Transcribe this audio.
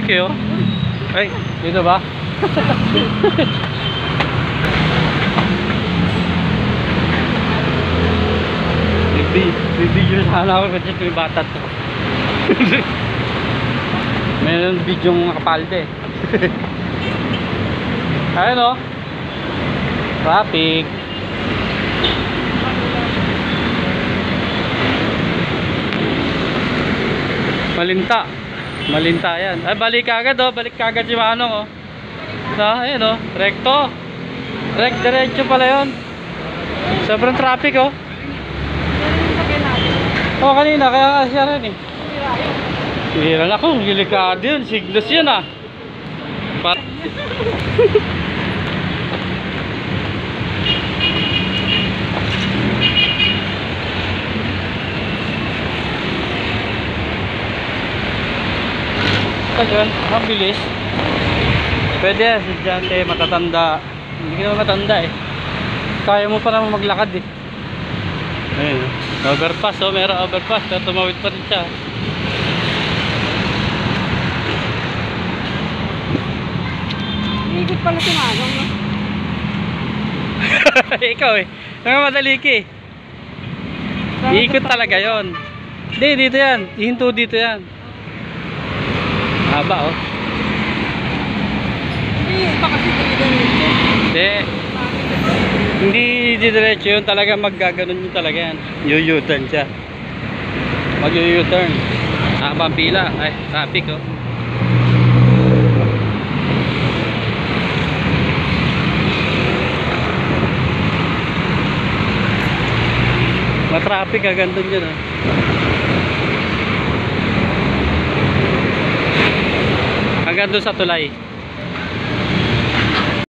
laki oh. Ay, dito ba? Video sana ako kasi may bata to. Mayroon bidyong nakapalde. Ayun oh. Traffic. Malinta. Malinta yan. Ay, balik agad oh. Balik agad si Manong oh. Ayun oh. Rekto. Diretso pala yun. Sobrang traffic oh. Oh, kanina. Kaya nga siya rin eh. Hira na kung delikado yun. Siglos yun ah. Yun, ang bilis. Pwede yan, estudyante, matatanda. Hindi ka naman matanda eh. Kaya mo pa naman maglakad eh. Ayun, overpass oh, meron overpass. Pero tumawid pa rin siya. Ikot pala si Manong no? Ikaw eh, madali ka eh. Iikot talaga yon. Hindi, dito yan. Ihinto dito yan. Haba oh. Hindi, baka kasi diretso. Hindi diretso yun talaga, maggaganon yun talaga yan. U-turn siya. Mag-U-turn. Habang pila. Ay, traffic oh. Ma-traffic agad doon yun oh. Hanggang doon sa tulay.